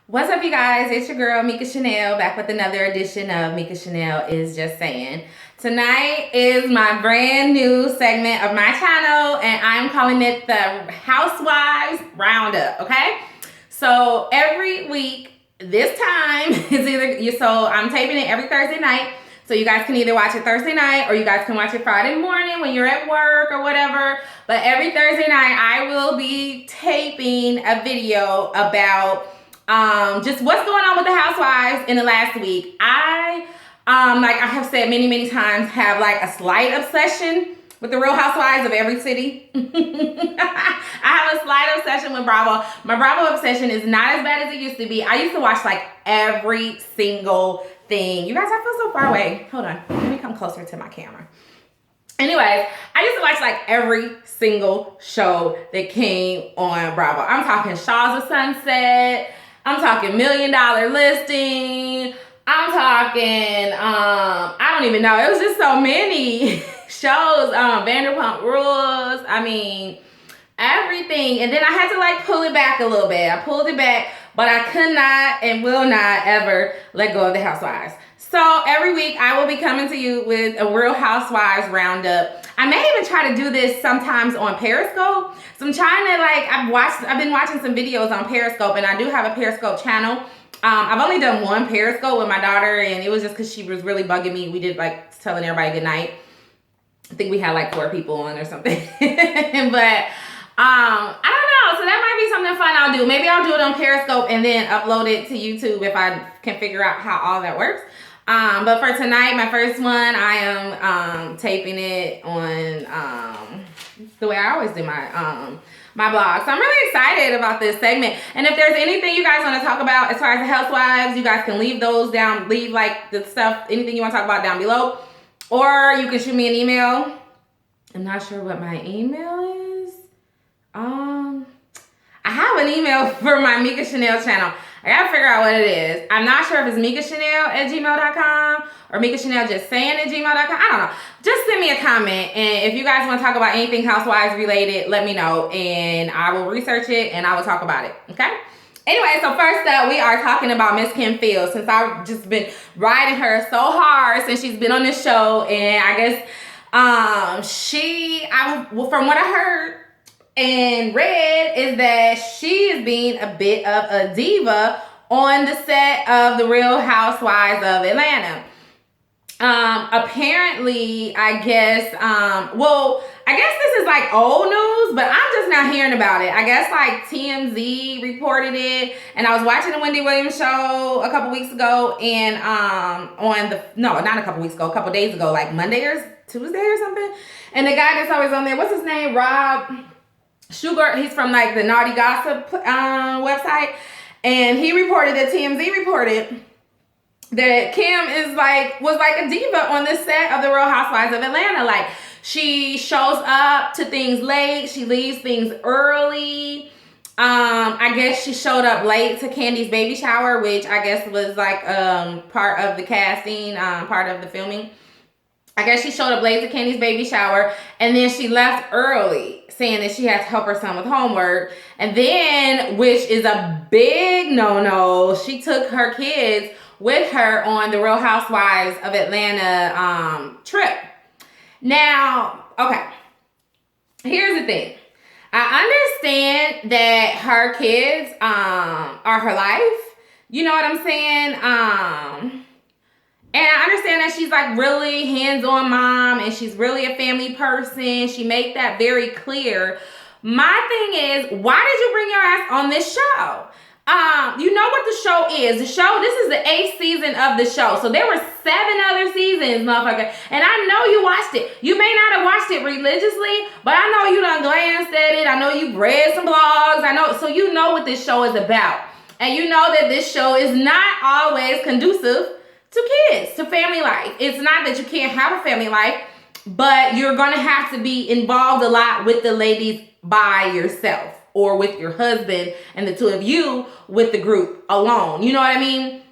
What's up, you guys? It's your girl, Mika Chanel, back with another edition of Mika Chanel is Just Saying. Tonight is my brand new segment of my channel, and I'm calling it the Housewives Roundup, okay? So every week, this time is so I'm taping it every Thursday night. So you guys can either watch it Thursday night or you guys can watch it Friday morning when you're at work or whatever. But every Thursday night, I will be taping a video about just what's going on with the housewives in the last week. Like I have said many times, have like a slight obsession with the Real Housewives of every city. I have a slight obsession with Bravo. My Bravo obsession is not as bad as it used to be. I used to watch like every single thing. You guys, I feel so far away. Hold on, let me come closer to my camera. Anyways, I used to watch like every single show that came on Bravo. I'm talking Shaw's of Sunset. I'm talking $1 Million Listing. I'm talking, I don't even know. It was just so many shows. Vanderpump Rules. I mean, everything. And then I had to like pull it back a little bit. I pulled it back, but I could not and will not ever let go of the Housewives. So every week I will be coming to you with a Real Housewives Roundup. I may even try to do this sometimes on Periscope. So I'm trying to I've been watching some videos on Periscope, and I do have a Periscope channel. I've only done one Periscope with my daughter, and it was just because she was really bugging me. We did like telling everybody good night. I think we had like 4 people on or something. But I don't know. So that might be something fun I'll do. Maybe I'll do it on Periscope and then upload it to YouTube if I can figure out how all that works. But for tonight, my first one, I am taping it on the way I always do my blog. So I'm really excited about this segment. And if there's anything you guys want to talk about as far as the Housewives, you guys can leave those down. Leave like the stuff, anything you want to talk about down below. Or you can shoot me an email. I'm not sure what my email is. I have an email for my Mika Chanel channel. I gotta figure out what it is. I'm not sure if it's mikachanel@gmail.com or mikachanel@gmail.com. I don't know. Just send me a comment, and if you guys want to talk about anything Housewives related, let me know, and I will research it and I will talk about it. Okay? Anyway, so first up, we are talking about Miss Kim Fields, since I've just been riding her so hard since she's been on this show, and I guess from what I heard and read is that she is being a bit of a diva on the set of The Real Housewives of Atlanta. Apparently, I guess this is like old news, but I'm just not hearing about it. I guess like TMZ reported it, and I was watching the Wendy Williams show a couple weeks ago, and not a couple weeks ago, a couple days ago, like Monday or Tuesday or something. And the guy that's always on there, what's his name? Rob Sugar, he's from like the Naughty Gossip website, and he reported that TMZ reported that Kim was like a diva on the set of The Real Housewives of Atlanta. Like, she shows up to things late, she leaves things early. I guess she showed up late to Candy's baby shower, which I guess was like part of the casting, part of the filming. I guess she showed up late to Candy's baby shower, and then she left early, saying that she had to help her son with homework. And then, which is a big no-no, she took her kids with her on the Real Housewives of Atlanta trip. Now, okay, here's the thing. I understand that her kids are her life. You know what I'm saying? And I understand that she's like really hands-on mom, and she's really a family person. She made that very clear. My thing is, why did you bring your ass on this show? You know what the show is. This is the 8th season of the show. So there were 7 other seasons, motherfucker. And I know you watched it. You may not have watched it religiously, but I know you done glanced at it. I know you read some blogs. So you know what this show is about. And you know that this show is not always conducive to kids, to family life. It's not that you can't have a family life, but you're gonna have to be involved a lot with the ladies by yourself, or with your husband and the two of you with the group alone. You know what I mean?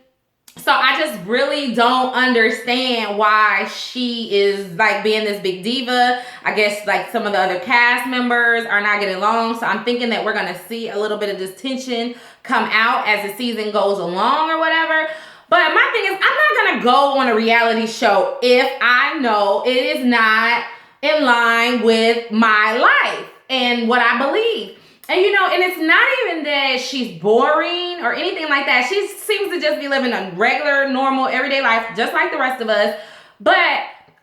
So I just really don't understand why she is like being this big diva. I guess like some of the other cast members are not getting along. So I'm thinking that we're going to see a little bit of this tension come out as the season goes along or whatever. But my thing is, I'm not going to go on a reality show if I know it is not in line with my life and what I believe. And and it's not even that she's boring or anything like that. She seems to just be living a regular, normal, everyday life, just like the rest of us. But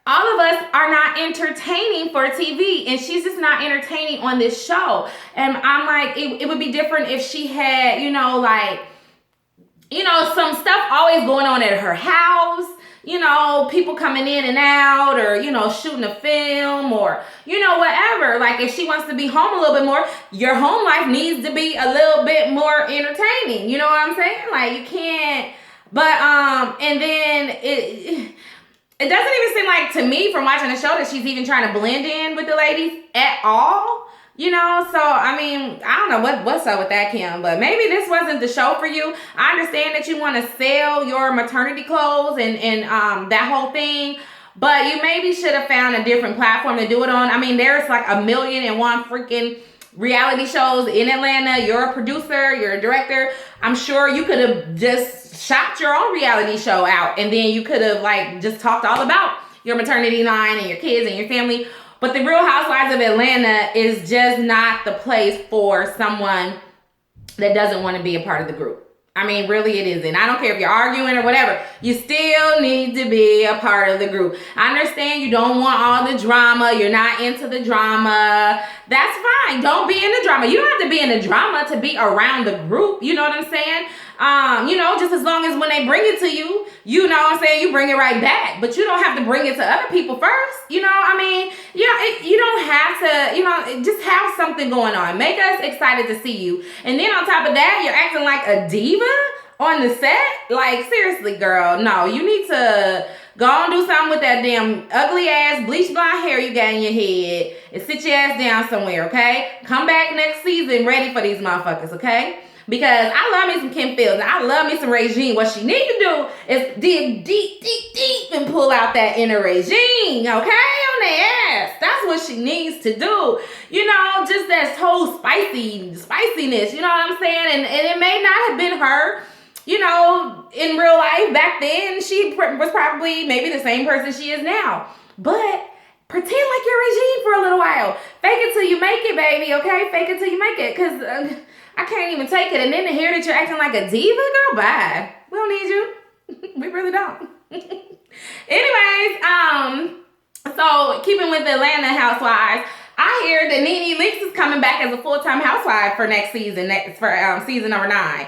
all of us are not entertaining for TV, and she's just not entertaining on this show. And I'm like, it would be different if she had, some stuff always going on at her house. People coming in and out, or, shooting a film, or, whatever. Like, if she wants to be home a little bit more, your home life needs to be a little bit more entertaining. You know what I'm saying? Like, you can't, but, and then it doesn't even seem like, to me, from watching the show, that she's even trying to blend in with the ladies at all. So, I mean, I don't know what's up with that, Kim, but maybe this wasn't the show for you. I understand that you want to sell your maternity clothes and that whole thing, but you maybe should have found a different platform to do it on. I mean, there's like 1,000,001 freaking reality shows in Atlanta. You're a producer, you're a director. I'm sure you could have just shopped your own reality show out, and then you could have like just talked all about your maternity line and your kids and your family. But the Real Housewives of Atlanta is just not the place for someone that doesn't want to be a part of the group. I mean, really, it isn't. I don't care if you're arguing or whatever. You still need to be a part of the group. I understand you don't want all the drama. You're not into the drama. That's fine. Don't be in the drama. You don't have to be in the drama to be around the group. You know what I'm saying? Just as long as when they bring it to you, you bring it right back. But you don't have to bring it to other people first. You don't have to, just have something going on. Make us excited to see you. And then on top of that, you're acting like a diva on the set. Like, seriously, girl, no, you need to go and do something with that damn ugly ass bleach blonde hair you got in your head and sit your ass down somewhere, okay? Come back next season ready for these motherfuckers, okay? Because I love me some Kim Fields and I love me some Regine. What she need to do is dig deep and pull out that inner Regine, okay? On the ass. That's what she needs to do. Just that whole spiciness, you know what I'm saying? And it may not have been her, in real life back then. She was probably maybe the same person she is now. But pretend like you're Regine for a little while. Fake it till you make it, baby, okay? Fake it till you make it, because I can't even take it. And then to hear that you're acting like a diva, girl, bye. We don't need you. We really don't. Anyways, so keeping with the Atlanta Housewives, I hear that Nene Leakes is coming back as a full-time housewife for next season, for season number 9.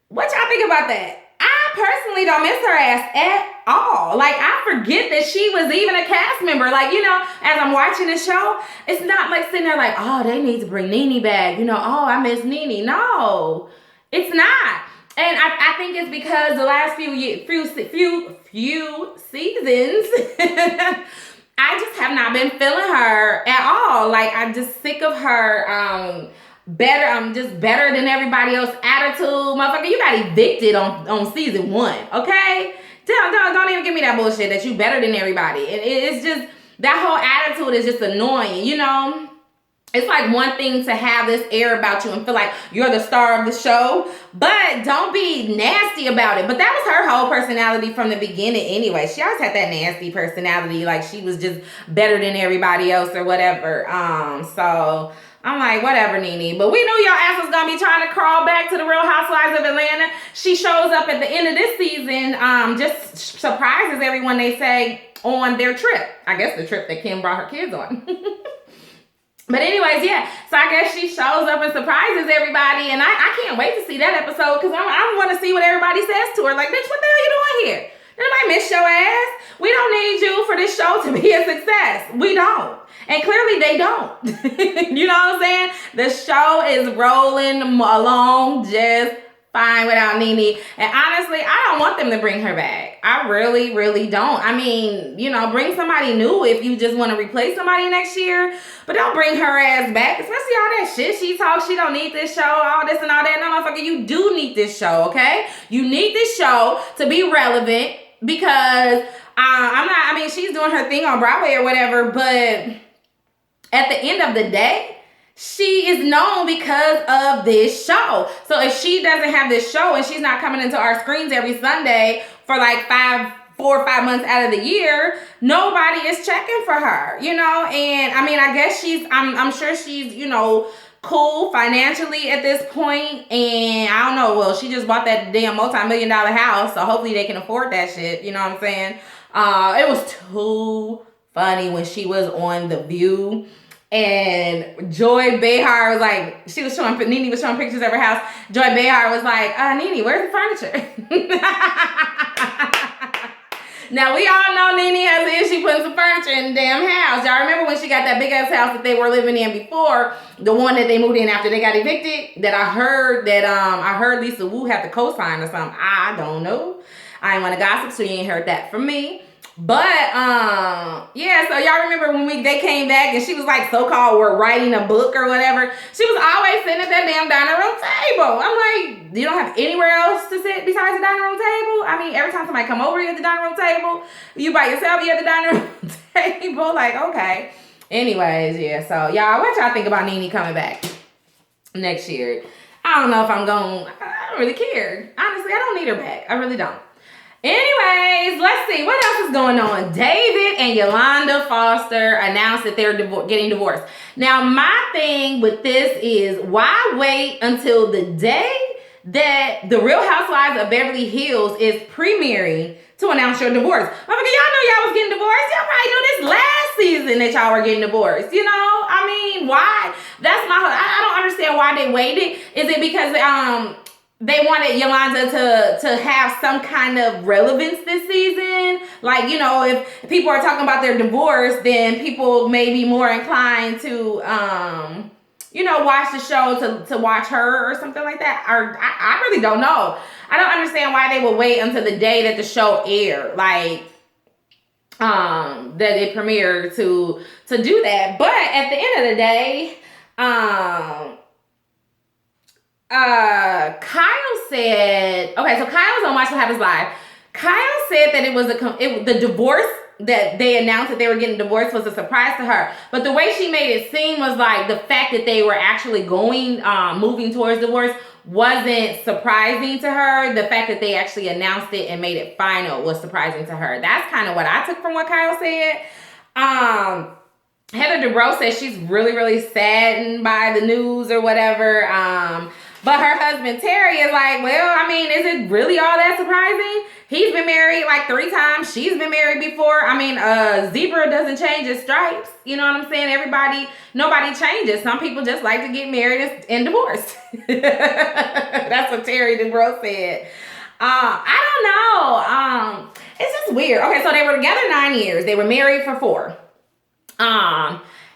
What y'all think about that? I personally don't miss her ass at all. Like, I forget that she was even a cast member. Like, as I'm watching the show, it's not like sitting there like, oh, they need to bring Nene back. Oh, I miss Nene. No, it's not. And I think it's because the last few seasons, I just have not been feeling her at all. Like, I'm just sick of her, just better than everybody else attitude. Motherfucker, you got evicted on season 1, okay? Don't even give me that bullshit that you better than everybody. It's just, that whole attitude is just annoying, It's like one thing to have this air about you and feel like you're the star of the show, but don't be nasty about it. But that was her whole personality from the beginning anyway. She always had that nasty personality, like she was just better than everybody else or whatever. So I'm like, whatever, Nene. But we knew your ass was going to be trying to crawl back to the Real Housewives of Atlanta. She shows up at the end of this season, just surprises everyone, they say, on their trip. I guess the trip that Kim brought her kids on. But anyways, yeah. So I guess she shows up and surprises everybody. And I can't wait to see that episode because I want to see what everybody says to her. Like, bitch, what the hell you doing here? Nobody miss your ass. We don't need you for this show to be a success. We don't. And clearly they don't. You know what I'm saying? The show is rolling along just fine without Nene. And honestly, I don't want them to bring her back. I really, really don't. I mean, you know, bring somebody new if you just want to replace somebody next year. But don't bring her ass back, especially all that shit she talks. She don't need this show, all this and all that. No, motherfucker, you do need this show, okay? You need this show to be relevant because she's doing her thing on Broadway or whatever, but at the end of the day, she is known because of this show. So if she doesn't have this show and she's not coming into our screens every Sunday for like 4 or 5 months out of the year, nobody is checking for her, you know? And I mean, I guess I'm sure she's, you know, cool financially at this point. And I don't know, well, she just bought that damn multi-million-dollar house, so hopefully they can afford that shit, you know what I'm saying? It was too funny when she was on The View and Joy Behar was like, Nene was showing pictures of her house. Joy Behar was like, Nene, where's the furniture? Now, we all know Nene has an issue putting some furniture in the damn house. Y'all remember when she got that big-ass house that they were living in before, the one that they moved in after they got evicted, that I heard Lisa Wu had to co-sign or something. I don't know. I ain't want to gossip, so you ain't heard that from me. But, yeah, so y'all remember when they came back and she was like, so-called, we're writing a book or whatever. She was always sitting at that damn dining room table. I'm like, you don't have anywhere else to sit besides the dining room table? I mean, every time somebody come over, you at the dining room table. You by yourself, you at the dining room table. Like, okay. Anyways, yeah, so y'all, what y'all think about Nene coming back next year? I don't know if I don't really care. Honestly, I don't need her back. I really don't. Anyways, let's see. What else is going on? David and Yolanda Foster announced that they're getting divorced. Now, my thing with this is, why wait until the day that the Real Housewives of Beverly Hills is premiering to announce your divorce? Motherfucker, y'all know y'all was getting divorced. Y'all probably knew this last season that y'all were getting divorced. You know? I mean, why? That's my... I don't understand why they waited. Is it because... they wanted Yolanda to have some kind of relevance this season? Like, you know, if people are talking about their divorce, then people may be more inclined to, you know, watch the show to watch her or something like that. Or I really don't know. I don't understand why they would wait until the day that the show aired, like, that it premiered to do that. But at the end of the day, Kyle said, okay, so Kyle was on Watch What Happens Live. Kyle said that it was the divorce that they announced that they were getting divorced was a surprise to her. But the way she made it seem was like the fact that they were actually moving towards divorce wasn't surprising to her. The fact that they actually announced it and made it final was surprising to her. That's kind of what I took from what Kyle said. Heather Dubrow says she's really, really saddened by the news or whatever. But her husband, Terry, is like, well, I mean, is it really all that surprising? He's been married like 3 times. She's been married before. I mean, zebra doesn't change its stripes. You know what I'm saying? Nobody changes. Some people just like to get married and divorced. That's what Terry Dubrow said. I don't know. It's just weird. Okay, so they were together 9 years. They were married for 4.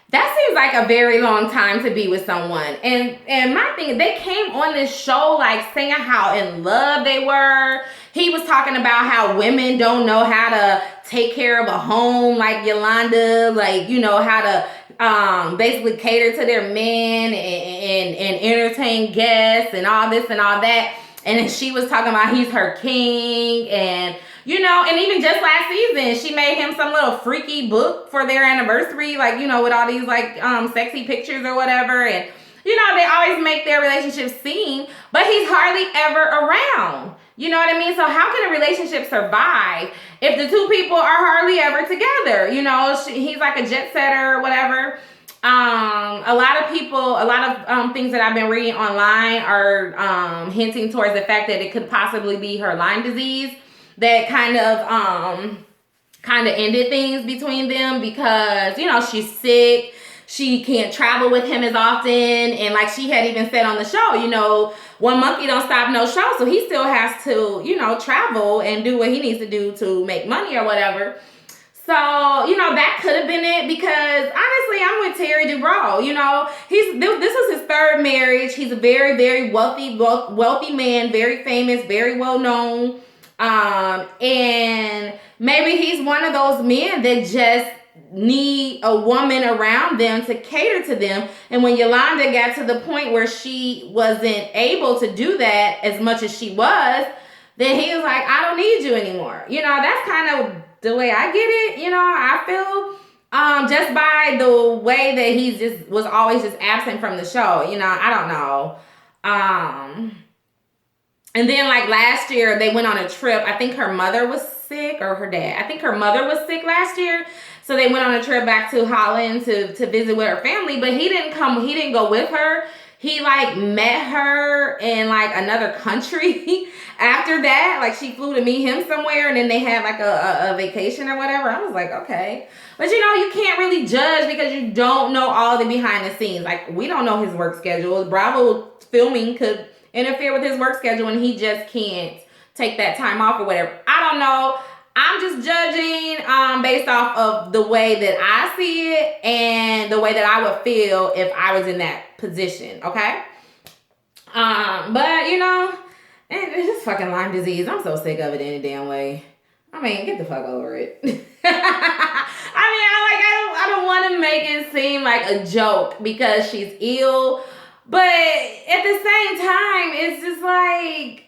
That seems like a very long time to be with someone. And my thing, they came on this show like saying how in love they were. He was talking about how women don't know how to take care of a home like Yolanda, like, you know, how to basically cater to their men and entertain guests and all this and all that. And then she was talking about he's her king, and you know, and even just last season, she made him some little freaky book for their anniversary, like, you know, with all these like sexy pictures or whatever. And you know, they always make their relationship seem, but he's hardly ever around. You know what I mean? So how can a relationship survive if the two people are hardly ever together? You know, he's like a jet setter or whatever. A lot of things that I've been reading online are hinting towards the fact that it could possibly be her Lyme disease that kind of ended things between them, because, you know, she's sick. She can't travel with him as often. And like she had even said on the show, you know, one monkey don't stop no show. So he still has to, you know, travel and do what he needs to do to make money or whatever. So, that could have been it because honestly, I'm with Terry Dubrow. This was his third marriage. He's a very, very wealthy man, very famous, very well known. And maybe he's one of those men that just need a woman around them to cater to them. And when Yolanda got to the point where she wasn't able to do that as much as she was, then he was like, I don't need you anymore. That's kind of the way I get it. I feel just by the way that he just was always just absent from the show. I don't know. And then like last year they went on a trip. I think her mother was sick or her dad. I think her mother was sick last year. So they went on a trip back to Holland to visit with her family, but he didn't go with her. He like met her in like another country after that. Like she flew to meet him somewhere and then they had like a vacation or whatever. I was like, okay. But you can't really judge because you don't know all the behind the scenes. Like we don't know his work schedule. Bravo filming could interfere with his work schedule and he just can't take that time off or whatever. I don't know. I'm just judging based off of the way that I see it and the way that I would feel if I was in that position, okay? But it's just fucking Lyme disease. I'm so sick of it any damn way. I mean, get the fuck over it. I don't want to make it seem like a joke because she's ill, but at the same time, it's just like,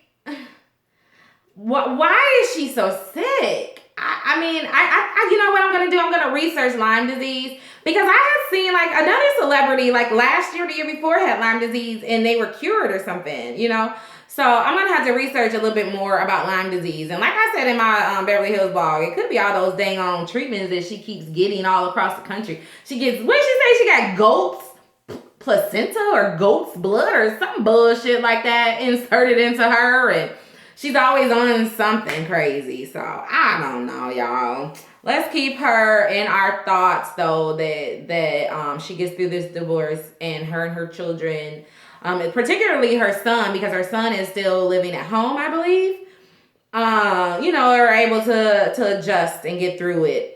why is she so sick? I you know what I'm going to do? I'm going to research Lyme disease because I had seen like another celebrity like last year, the year before had Lyme disease and they were cured or something, So I'm going to have to research a little bit more about Lyme disease. And like I said in my Beverly Hills blog, it could be all those dang on treatments that she keeps getting all across the country. She gets, what did she say? She got goat's placenta or goat's blood or some bullshit like that inserted into her, and she's always on something crazy. So I don't know, y'all. Let's keep her in our thoughts though that she gets through this divorce and her children, particularly her son, because her son is still living at home, I believe. Are able to adjust and get through it.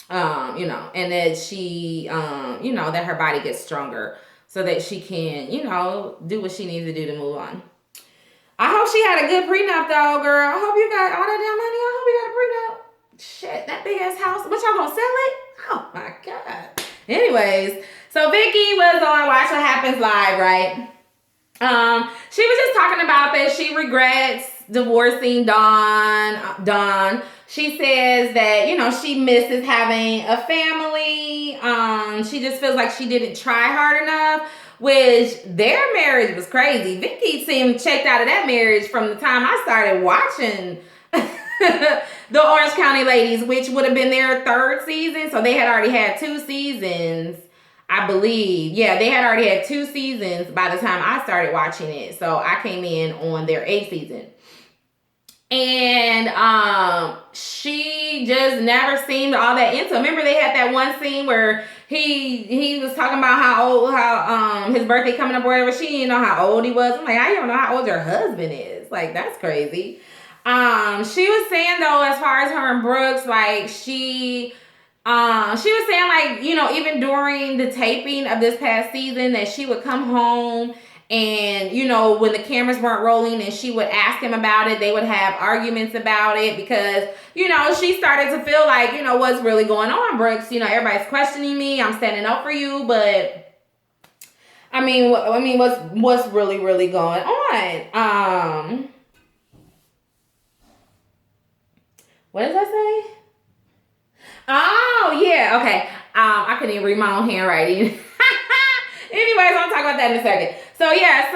And that she, that her body gets stronger so that she can, do what she needs to do to move on. I hope she had a good prenup though, girl. I hope you got all that damn money. I hope you got a prenup. Shit, that big ass house. What, y'all gonna sell it? Oh my God. Anyways, so Vicky was on Watch What Happens Live, right? She was just talking about that she regrets divorcing Don. She says that, she misses having a family. She just feels like she didn't try hard enough, which their marriage was crazy. Vicky seemed checked out of that marriage from the time I started watching the Orange County Ladies, which would have been their third season. So they had already had 2 seasons, I believe. Yeah, they had already had 2 seasons by the time I started watching it. So I came in on their 8th season. And she just never seemed all that into. Remember they had that one scene where he was talking about how his birthday coming up or whatever. She didn't know how old he was. I'm like, how you don't know how old your husband is? Like, that's crazy. She was saying though, as far as her and Brooks, like she was saying like, even during the taping of this past season that she would come home and, when the cameras weren't rolling and she would ask him about it, they would have arguments about it because, she started to feel like, what's really going on, Brooks? Everybody's questioning me. I'm standing up for you. But what's really, really going on? What does that say? Oh, yeah. Okay. I couldn't even read my own handwriting. Anyways, I'll talk about that in a second. So yeah,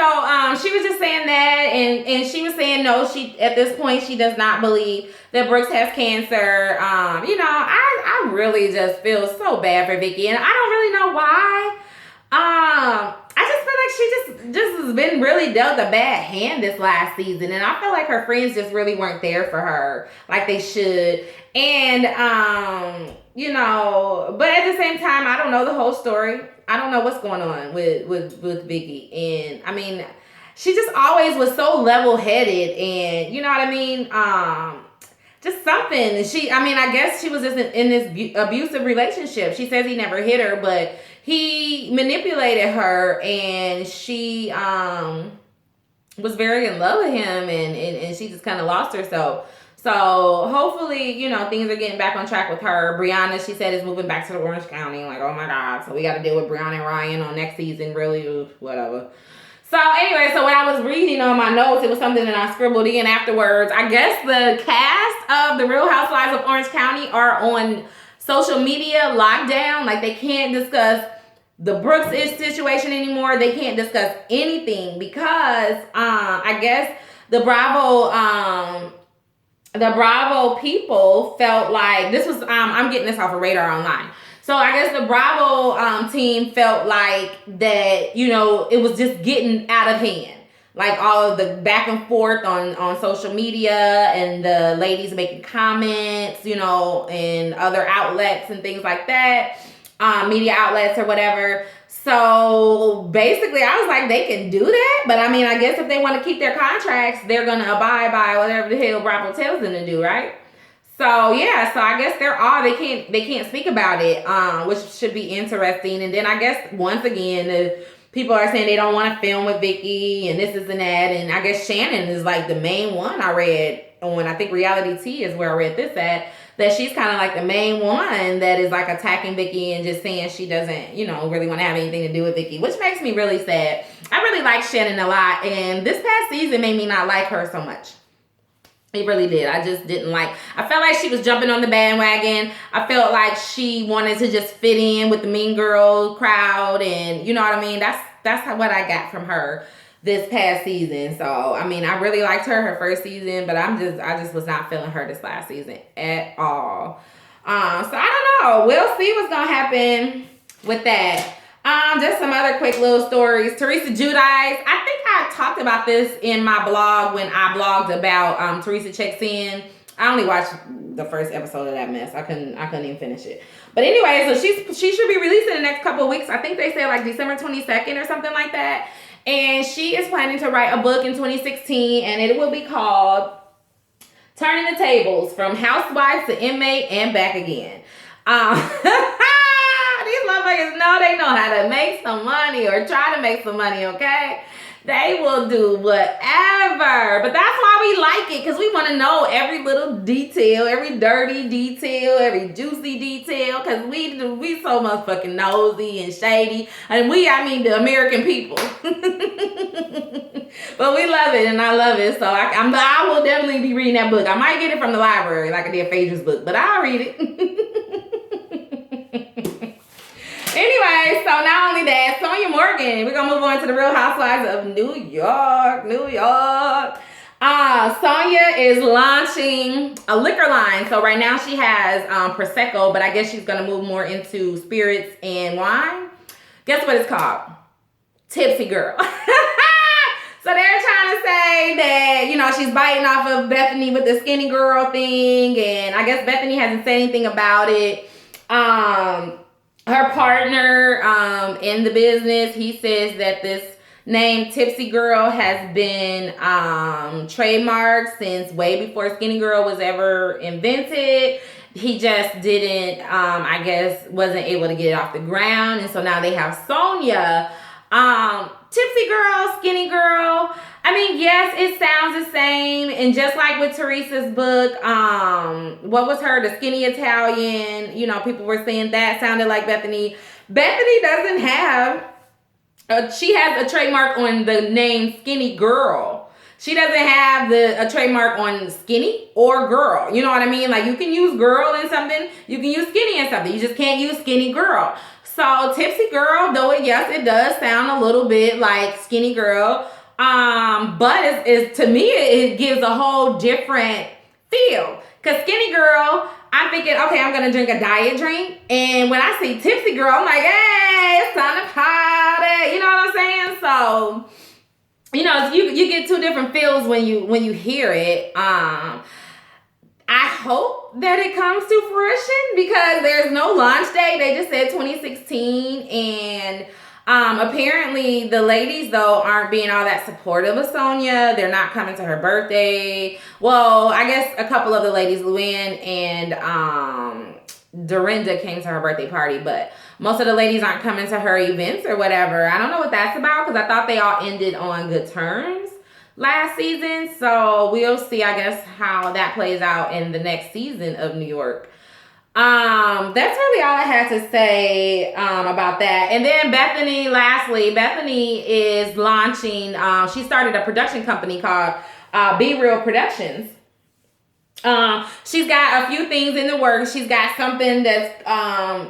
she was just saying that, and she was saying no, she at this point she does not believe that Brooks has cancer. I really just feel so bad for Vicky, and I don't really know why. I just feel like she just has been really dealt a bad hand this last season, and I feel like her friends just really weren't there for her like they should. And but at the same time, I don't know the whole story. I don't know what's going on with Vicky. And she just always was so level-headed, and you know what I mean? just something. I guess she was just in this abusive relationship. She says he never hit her, but he manipulated her, and she was very in love with him, and she just kind of lost herself. So hopefully, things are getting back on track with her. Brianna, she said, is moving back to the Orange County. Like, oh my God. So we got to deal with Brianna and Ryan on next season. Really, whatever. So anyway, so when I was reading on my notes, it was something that I scribbled in afterwards. I guess the cast of the Real Housewives of Orange County are on social media lockdown. Like, they can't discuss the Brooks situation anymore. They can't discuss anything because I guess the Bravo people felt like this was I'm getting this off of Radar Online. So I guess the Bravo team felt like that, it was just getting out of hand. Like all of the back and forth on social media and the ladies making comments, and other outlets and things like that, media outlets or whatever. So basically, I was like, they can do that. But I guess if they want to keep their contracts, they're going to abide by whatever the hell Bravo tells them to do, right? So yeah, so I guess they can't speak about it, which should be interesting. And then I guess once again, the people are saying they don't want to film with Vicky and this and that. And I guess Shannon is like the main one I read on, I think Reality T is where I read this at, that she's kind of like the main one that is like attacking Vicky and just saying she doesn't, really want to have anything to do with Vicky, which makes me really sad. I really like Shannon a lot, and this past season made me not like her so much. It really did. I just didn't like. I felt like she was jumping on the bandwagon. I felt like she wanted to just fit in with the Mean Girl crowd, and you know what I mean. That's what I got from her this past season. So I really liked her first season, but I just was not feeling her this last season at all. So I don't know. We'll see what's gonna happen with that. Just some other quick little stories. Teresa Giudice. I think I talked about this in my blog when I blogged about Teresa Checks In. I only watched the first episode of that mess. I couldn't even finish it. But anyway, so she should be released in the next couple of weeks. I think they said like December 22nd or something like that. And she is planning to write a book in 2016, and it will be called Turning the Tables, From Housewives to Inmate and Back Again. These motherfuckers they know how to make some money or try to make some money, okay? They will do whatever. But that's why we like it, because we want to know every little detail, every dirty detail, every juicy detail, because we so motherfucking nosy and shady. And the American people. But we love it, and I love it. So I will definitely be reading that book. I might get it from the library like I did Phaedra's book, but I'll read it. Anyway, so not only that, Sonia Morgan, we're going to move on to the Real Housewives of New York. Sonia is launching a liquor line. So right now she has Prosecco, but I guess she's going to move more into spirits and wine. Guess what it's called? Tipsy Girl. So they're trying to say that, she's biting off of Bethany with the skinny girl thing. And I guess Bethany hasn't said anything about it. Her partner in the business, he says that this name Tipsy Girl has been trademarked since way before Skinny Girl was ever invented. He just didn't, I guess, wasn't able to get it off the ground. And so now they have Sonia. Tipsy Girl, Skinny Girl. Yes, it sounds the same. And just like with Teresa's book, what was the Skinny Italian? People were saying that sounded like Bethany. Bethany doesn't have, she has a trademark on the name Skinny Girl. She doesn't have a trademark on skinny or girl. You know what I mean? Like, you can use girl in something, you can use skinny in something. You just can't use Skinny Girl. So Tipsy Girl, though yes, it does sound a little bit like Skinny Girl. But to me, it gives a whole different feel. Because Skinny Girl, I'm thinking, okay, I'm going to drink a diet drink. And when I see Tipsy Girl, I'm like, hey, it's time to party. You know what I'm saying? So, you get two different feels when you hear it. I hope that it comes to fruition because there's no launch date. They just said 2016. And Apparently the ladies though aren't being all that supportive of Sonya. They're not coming to her birthday. Well, I guess a couple of the ladies, Luann and Dorinda, came to her birthday party, but most of the ladies aren't coming to her events or whatever. I don't know what that's about, because I thought they all ended on good terms last season. So we'll see, I guess, how that plays out in the next season of New York. That's really all I had to say about that. And then lastly, Bethany is launching, she started a production company called Be Real Productions. She's got a few things in the works. She's got something that's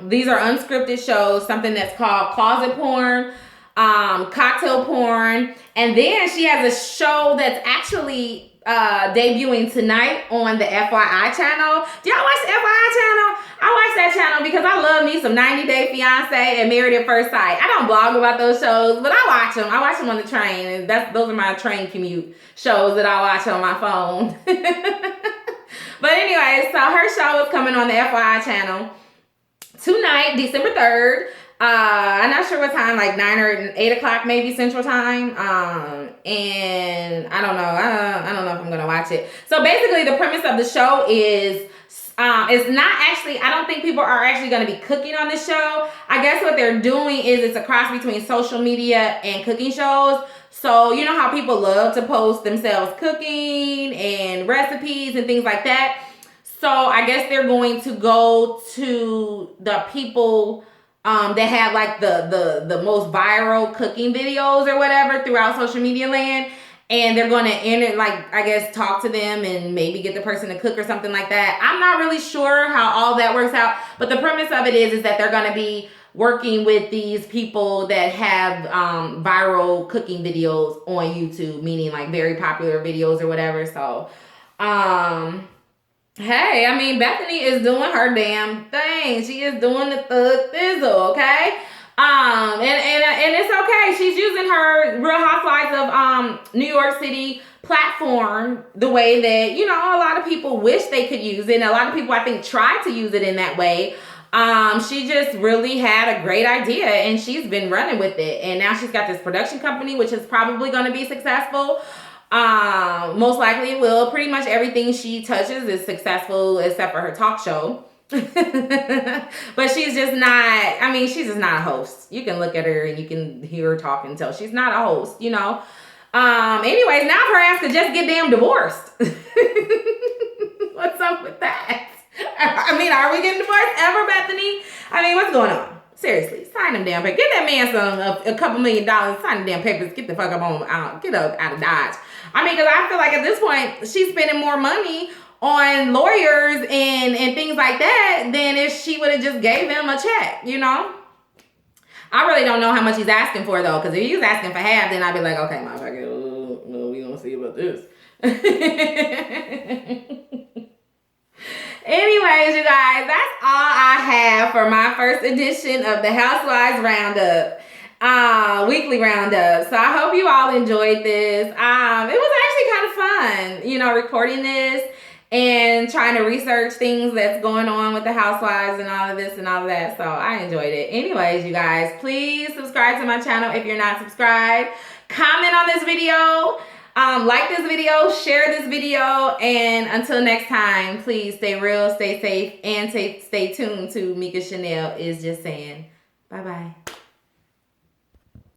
these are unscripted shows, something that's called closet porn, cocktail porn, and then she has a show that's actually debuting tonight on the FYI channel. Do y'all watch the FYI channel? I watch that channel because I love me some 90 Day Fiance and Married at First Sight. I don't blog about those shows, but I watch them. I watch them on the train, and those are my train commute shows that I watch on my phone. But anyway, so her show is coming on the FYI channel tonight, December 3rd. I'm not sure what time, like 9 or 8 o'clock maybe Central Time. And I don't know. I don't know if I'm gonna watch it. So basically the premise of the show is it's not actually, I don't think people are actually gonna be cooking on the show. I guess what they're doing is it's a cross between social media and cooking shows. So you know how people love to post themselves cooking and recipes and things like that. So I guess they're going to go to the people that have like the most viral cooking videos or whatever throughout social media land, and they're going to I guess talk to them and maybe get the person to cook or something like that. I'm not really sure how all that works out, but the premise of it is that they're going to be working with these people that have viral cooking videos on YouTube, meaning like very popular videos or whatever. So hey, I mean, Bethany is doing her damn thing. She is doing the thug thizzle, okay? And it's okay. She's using her Real Housewives of New York City platform the way that, you know, a lot of people wish they could use it. And a lot of people, I think, try to use it in that way. She just really had a great idea, and she's been running with it. And now she's got this production company, which is probably going to be successful. Most likely it will. Pretty much everything she touches is successful except for her talk show. But she's just not a host. You can look at her and you can hear her talk and tell she's not a host, you know. Anyways, now her ass could just get damn divorced. What's up with that? I mean, are we getting divorced ever, Bethany? I mean, what's going on? Seriously, sign them damn papers. Get that man a couple $1 million. Sign the damn papers. Get the fuck up on, get up out of Dodge. I mean, because I feel like at this point, she's spending more money on lawyers and things like that than if she would have just gave him a check, you know? I really don't know how much he's asking for, though, because if he's asking for half, then I'd be like, okay, motherfucker, well, we gonna see about this. Anyways, you guys, that's all I have for my first edition of the Housewives Roundup, weekly roundup. So I hope you all enjoyed this. It was actually kind of fun, you know, recording this and trying to research things that's going on with the Housewives and all of this and all of that. So I enjoyed it. Anyways, you guys, please subscribe to my channel if you're not subscribed. Comment on this video. Like this video, share this video, and until next time, please stay real, stay safe, and stay tuned to Mika Chanel is just saying. Bye-bye.